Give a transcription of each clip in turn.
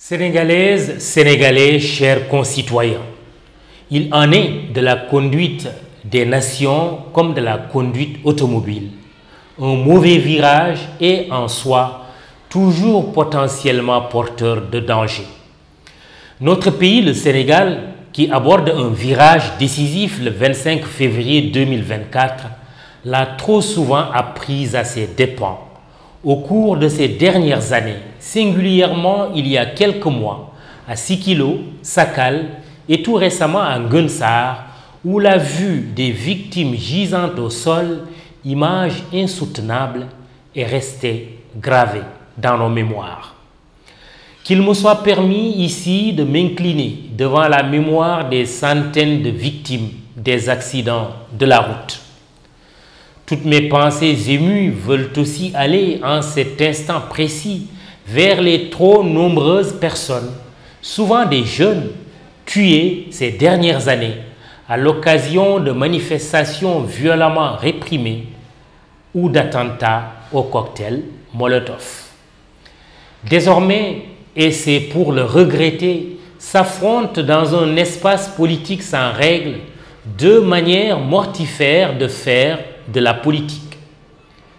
Sénégalaises, Sénégalais, chers concitoyens, il en est de la conduite des nations comme de la conduite automobile. Un mauvais virage est en soi toujours potentiellement porteur de danger. Notre pays, le Sénégal, qui aborde un virage décisif le 25 février 2024, l'a trop souvent appris à ses dépens. Au cours de ces dernières années, singulièrement il y a quelques mois, à Sikilo, Sakal et tout récemment à Nguensar, où la vue des victimes gisantes au sol, image insoutenable, est restée gravée dans nos mémoires. Qu'il me soit permis ici de m'incliner devant la mémoire des centaines de victimes des accidents de la route. Toutes mes pensées émues veulent aussi aller en cet instant précis vers les trop nombreuses personnes, souvent des jeunes, tuées ces dernières années à l'occasion de manifestations violemment réprimées ou d'attentats au cocktail Molotov. Désormais, et c'est pour le regretter, s'affrontent dans un espace politique sans règles deux manières mortifères de faire de la politique.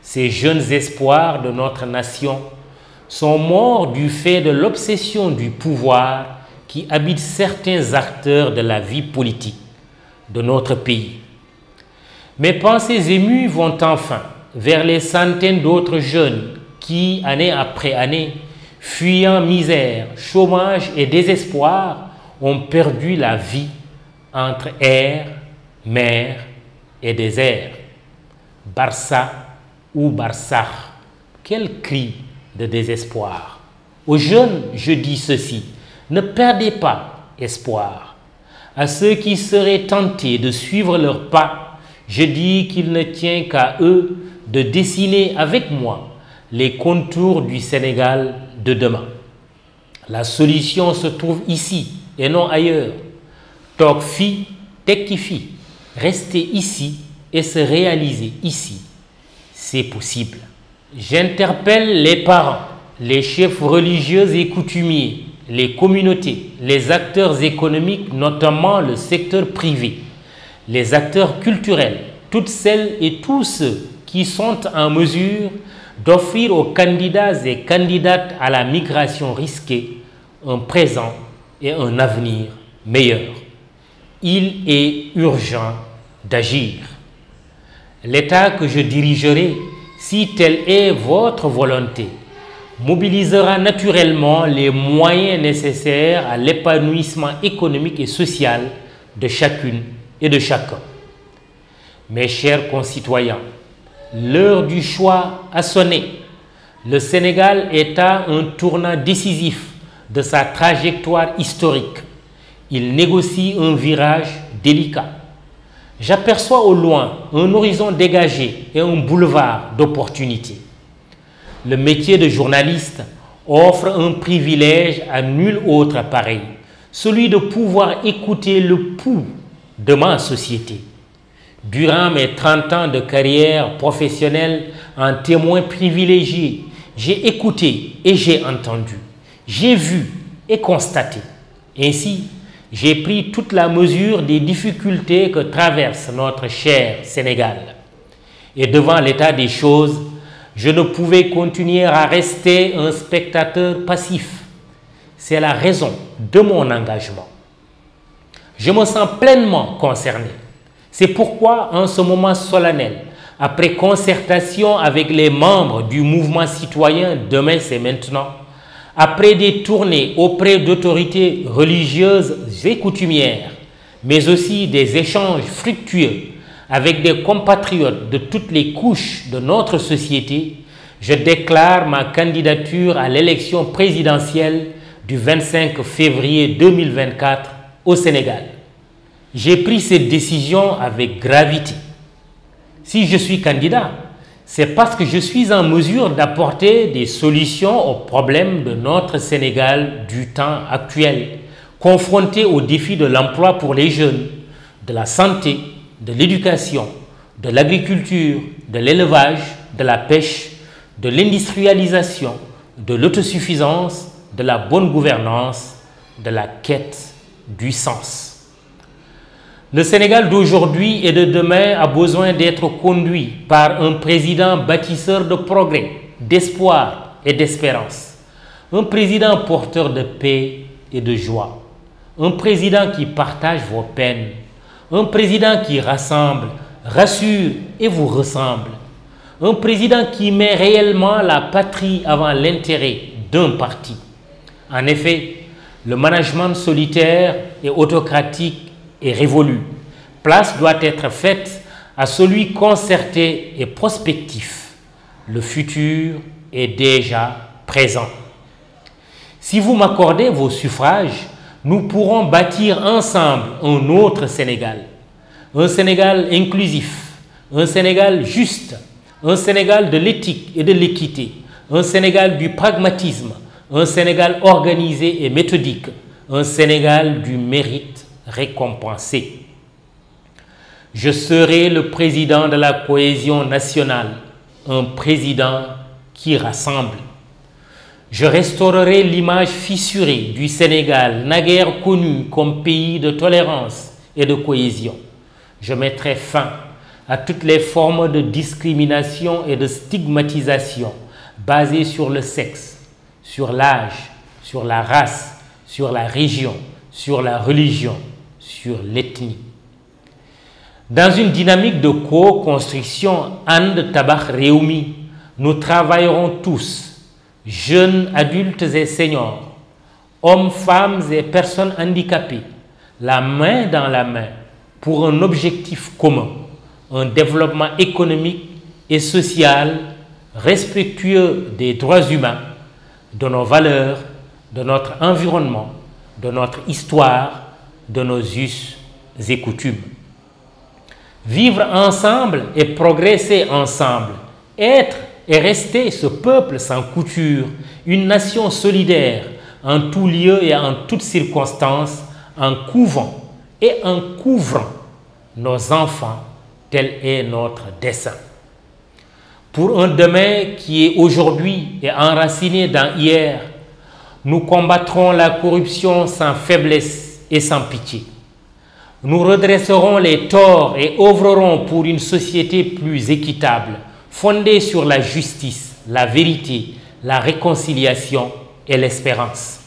Ces jeunes espoirs de notre nation sont morts du fait de l'obsession du pouvoir qui habite certains acteurs de la vie politique de notre pays. Mes pensées émues vont enfin vers les centaines d'autres jeunes qui, année après année, fuyant misère, chômage et désespoir, ont perdu la vie entre air, mer et désert. Barça ou Barsakh, quel cri de désespoir. Aux jeunes, je dis ceci, ne perdez pas espoir. À ceux qui seraient tentés de suivre leurs pas, je dis qu'il ne tient qu'à eux de dessiner avec moi les contours du Sénégal de demain. La solution se trouve ici et non ailleurs. Toog fi, tekki fi, rester ici et se réaliser ici, c'est possible. J'interpelle les parents, les chefs religieux et coutumiers, les communautés, les acteurs économiques, notamment le secteur privé, les acteurs culturels, toutes celles et tous ceux qui sont en mesure d'offrir aux candidats et candidates à la migration risquée un présent et un avenir meilleur. Il est urgent d'agir. L'État que je dirigerai, si telle est votre volonté, mobilisera naturellement les moyens nécessaires à l'épanouissement économique et social de chacune et de chacun. Mes chers concitoyens, l'heure du choix a sonné. Le Sénégal est à un tournant décisif de sa trajectoire historique. Il négocie un virage délicat. J'aperçois au loin un horizon dégagé et un boulevard d'opportunités. Le métier de journaliste offre un privilège à nul autre pareil, celui de pouvoir écouter le pouls de ma société. Durant mes 30 ans de carrière professionnelle en témoin privilégié, j'ai écouté et j'ai entendu, j'ai vu et constaté. Ainsi, j'ai pris toute la mesure des difficultés que traverse notre cher Sénégal. Et devant l'état des choses, je ne pouvais continuer à rester un spectateur passif. C'est la raison de mon engagement. Je me sens pleinement concerné. C'est pourquoi, en ce moment solennel, après concertation avec les membres du mouvement citoyen Demain c'est maintenant, après des tournées auprès d'autorités religieuses et coutumières, mais aussi des échanges fructueux avec des compatriotes de toutes les couches de notre société, je déclare ma candidature à l'élection présidentielle du 25 février 2024 au Sénégal. J'ai pris cette décision avec gravité. Si je suis candidat, c'est parce que je suis en mesure d'apporter des solutions aux problèmes de notre Sénégal du temps actuel, confronté aux défis de l'emploi pour les jeunes, de la santé, de l'éducation, de l'agriculture, de l'élevage, de la pêche, de l'industrialisation, de l'autosuffisance, de la bonne gouvernance, de la quête du sens. Le Sénégal d'aujourd'hui et de demain a besoin d'être conduit par un président bâtisseur de progrès, d'espoir et d'espérance. Un président porteur de paix et de joie. Un président qui partage vos peines. Un président qui rassemble, rassure et vous ressemble. Un président qui met réellement la patrie avant l'intérêt d'un parti. En effet, le management solitaire et autocratique est révolu. Place doit être faite à celui concerté et prospectif. Le futur est déjà présent. Si vous m'accordez vos suffrages, nous pourrons bâtir ensemble un autre Sénégal. Un Sénégal inclusif, un Sénégal juste, un Sénégal de l'éthique et de l'équité, un Sénégal du pragmatisme, un Sénégal organisé et méthodique, un Sénégal du mérite récompensé. Je serai le président de la cohésion nationale, un président qui rassemble. Je restaurerai l'image fissurée du Sénégal, naguère connu comme pays de tolérance et de cohésion. Je mettrai fin à toutes les formes de discrimination et de stigmatisation basées sur le sexe, sur l'âge, sur la race, sur la région, sur la religion, sur l'ethnie. Dans une dynamique de co-construction And Tabax Réumi, nous travaillerons tous, jeunes, adultes et seniors, hommes, femmes et personnes handicapées, la main dans la main pour un objectif commun, un développement économique et social respectueux des droits humains, de nos valeurs, de notre environnement, de notre histoire, de nos us et coutumes. Vivre ensemble et progresser ensemble, être et rester ce peuple sans couture, une nation solidaire en tout lieu et en toutes circonstances, en couvant et en couvrant nos enfants, tel est notre dessein. Pour un demain qui est aujourd'hui et enraciné dans hier, nous combattrons la corruption sans faiblesse et sans pitié. Nous redresserons les torts et œuvrerons pour une société plus équitable, fondée sur la justice, la vérité, la réconciliation et l'espérance.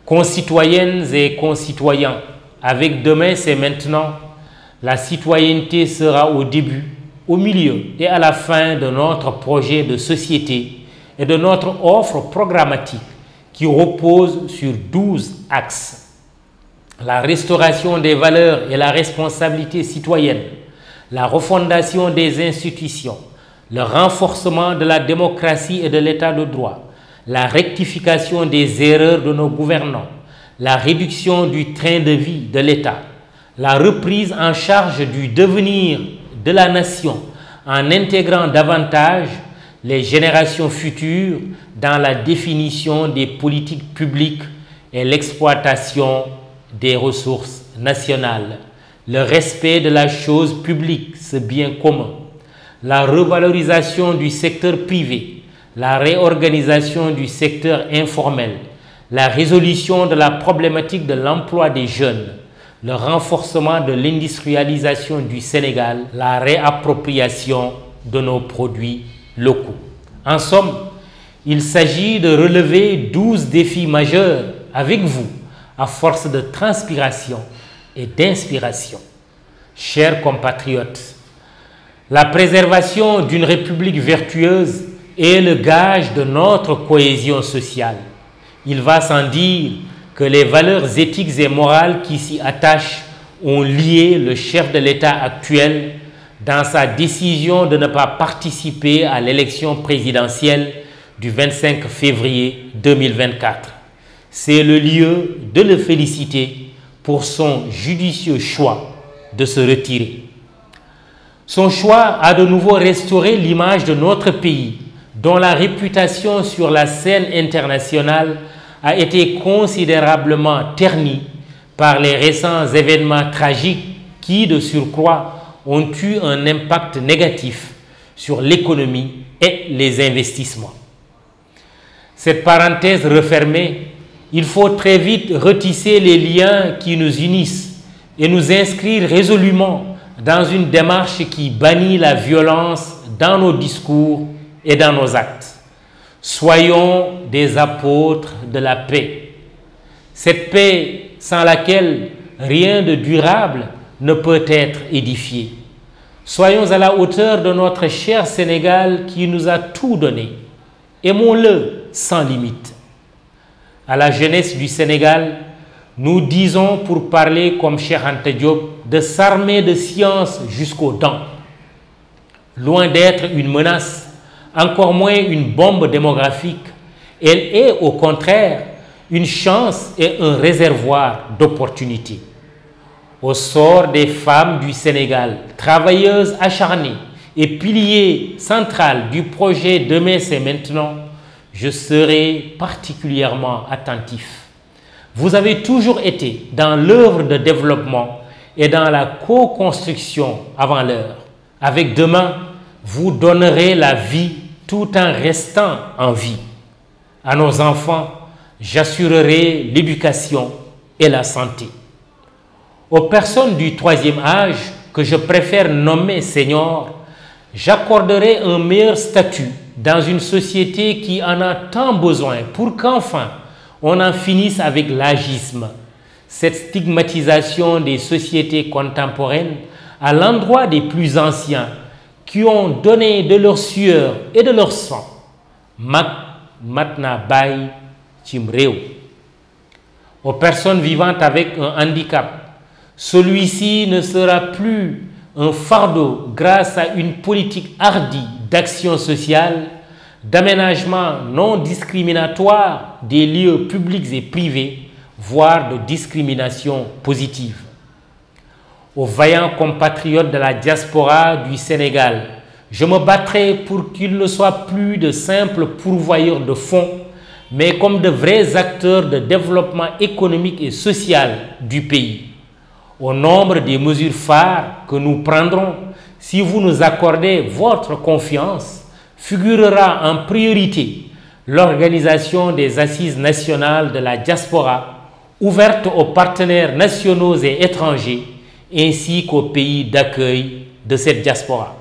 Concitoyennes et concitoyens, avec demain c'est maintenant, la citoyenneté sera au début, au milieu et à la fin de notre projet de société et de notre offre programmatique qui repose sur 12 axes. La restauration des valeurs et la responsabilité citoyenne, la refondation des institutions, le renforcement de la démocratie et de l'état de droit, la rectification des erreurs de nos gouvernants, la réduction du train de vie de l'État, la reprise en charge du devenir de la nation en intégrant davantage les générations futures dans la définition des politiques publiques et l'exploitation des ressources nationales, le respect de la chose publique, ce bien commun, la revalorisation du secteur privé, la réorganisation du secteur informel, la résolution de la problématique de l'emploi des jeunes, le renforcement de l'industrialisation du Sénégal, la réappropriation de nos produits locaux. En somme, il s'agit de relever 12 défis majeurs avec vous, à force de transpiration et d'inspiration. Chers compatriotes, la préservation d'une république vertueuse est le gage de notre cohésion sociale. Il va sans dire que les valeurs éthiques et morales qui s'y attachent ont lié le chef de l'État actuel dans sa décision de ne pas participer à l'élection présidentielle du 25 février 2024. C'est le lieu de le féliciter pour son judicieux choix de se retirer. Son choix a de nouveau restauré l'image de notre pays, dont la réputation sur la scène internationale a été considérablement ternie par les récents événements tragiques qui, de surcroît, ont eu un impact négatif sur l'économie et les investissements. Cette parenthèse refermée, il faut très vite retisser les liens qui nous unissent et nous inscrire résolument dans une démarche qui bannit la violence dans nos discours et dans nos actes. Soyons des apôtres de la paix. Cette paix sans laquelle rien de durable ne peut être édifié. Soyons à la hauteur de notre cher Sénégal qui nous a tout donné. Aimons-le sans limite. À la jeunesse du Sénégal, nous disons, pour parler comme Cheikh Anta Diop, de s'armer de science jusqu'aux dents. Loin d'être une menace, encore moins une bombe démographique, elle est au contraire une chance et un réservoir d'opportunités. Au sort des femmes du Sénégal, travailleuses acharnées et piliers central du projet Demain c'est maintenant, je serai particulièrement attentif. Vous avez toujours été dans l'œuvre de développement et dans la co-construction avant l'heure. Avec demain, vous donnerez la vie tout en restant en vie. À nos enfants, j'assurerai l'éducation et la santé. Aux personnes du troisième âge, que je préfère nommer seniors, j'accorderai un meilleur statut dans une société qui en a tant besoin pour qu'enfin on en finisse avec l'agisme, cette stigmatisation des sociétés contemporaines à l'endroit des plus anciens qui ont donné de leur sueur et de leur sang. Matna Bay Chimreo. Aux personnes vivant avec un handicap, celui-ci ne sera plus un fardeau grâce à une politique hardie d'action sociale, d'aménagement non discriminatoire des lieux publics et privés, voire de discrimination positive. Aux vaillants compatriotes de la diaspora du Sénégal, je me battrai pour qu'ils ne soient plus de simples pourvoyeurs de fonds, mais comme de vrais acteurs de développement économique et social du pays. Au nombre des mesures phares que nous prendrons, si vous nous accordez votre confiance, figurera en priorité l'organisation des assises nationales de la diaspora, ouvertes aux partenaires nationaux et étrangers, ainsi qu'aux pays d'accueil de cette diaspora.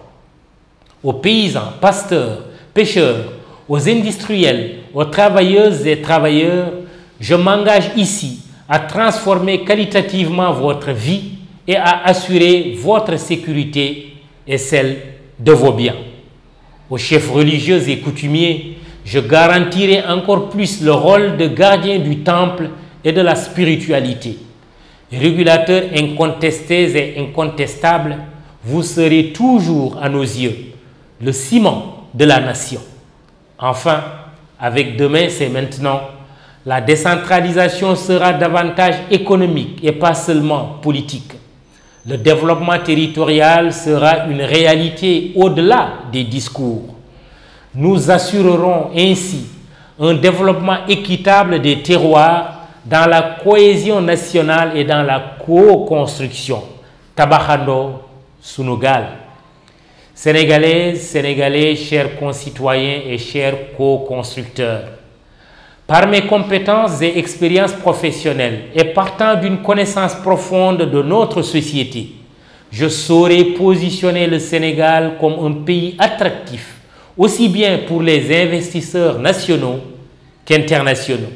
Aux paysans, pasteurs, pêcheurs, aux industriels, aux travailleuses et travailleurs, je m'engage ici à transformer qualitativement votre vie et à assurer votre sécurité et celle de vos biens. Aux chefs religieux et coutumiers, je garantirai encore plus le rôle de gardien du temple et de la spiritualité. Régulateurs incontestés et incontestables, vous serez toujours à nos yeux le ciment de la nation. Enfin, avec demain, c'est maintenant, la décentralisation sera davantage économique et pas seulement politique. Le développement territorial sera une réalité au-delà des discours. Nous assurerons ainsi un développement équitable des terroirs dans la cohésion nationale et dans la co-construction. Tabakhando Sunugal. Sénégalaises, Sénégalais, chers concitoyens et chers co-constructeurs, par mes compétences et expériences professionnelles et partant d'une connaissance profonde de notre société, je saurai positionner le Sénégal comme un pays attractif, aussi bien pour les investisseurs nationaux qu'internationaux.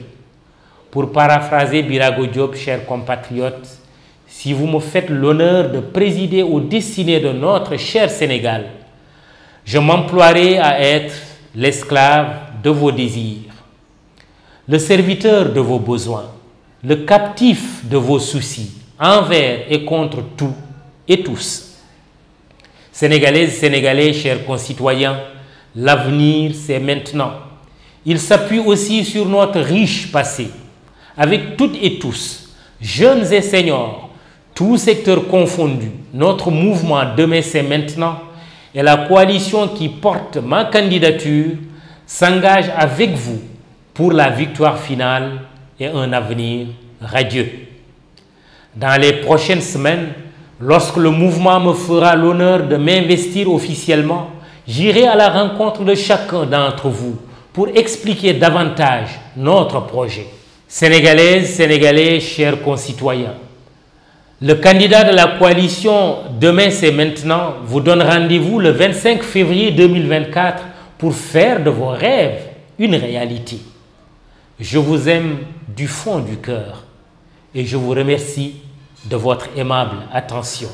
Pour paraphraser Birago Diop, chers compatriotes, si vous me faites l'honneur de présider aux destinées de notre cher Sénégal, je m'emploierai à être l'esclave de vos désirs, le serviteur de vos besoins, le captif de vos soucis, envers et contre tout et tous. Sénégalaises, Sénégalais, chers concitoyens, l'avenir c'est maintenant. Il s'appuie aussi sur notre riche passé, avec toutes et tous, jeunes et seniors, tous secteurs confondus. Notre mouvement Demain c'est maintenant et la coalition qui porte ma candidature s'engage avec vous pour la victoire finale et un avenir radieux. Dans les prochaines semaines, lorsque le mouvement me fera l'honneur de m'investir officiellement, j'irai à la rencontre de chacun d'entre vous pour expliquer davantage notre projet. Sénégalaises, Sénégalais, chers concitoyens, le candidat de la coalition Demain c'est maintenant vous donne rendez-vous le 25 février 2024 pour faire de vos rêves une réalité. Je vous aime du fond du cœur et je vous remercie de votre aimable attention.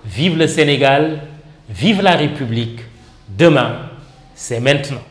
Vive le Sénégal, vive la République. Demain, c'est maintenant.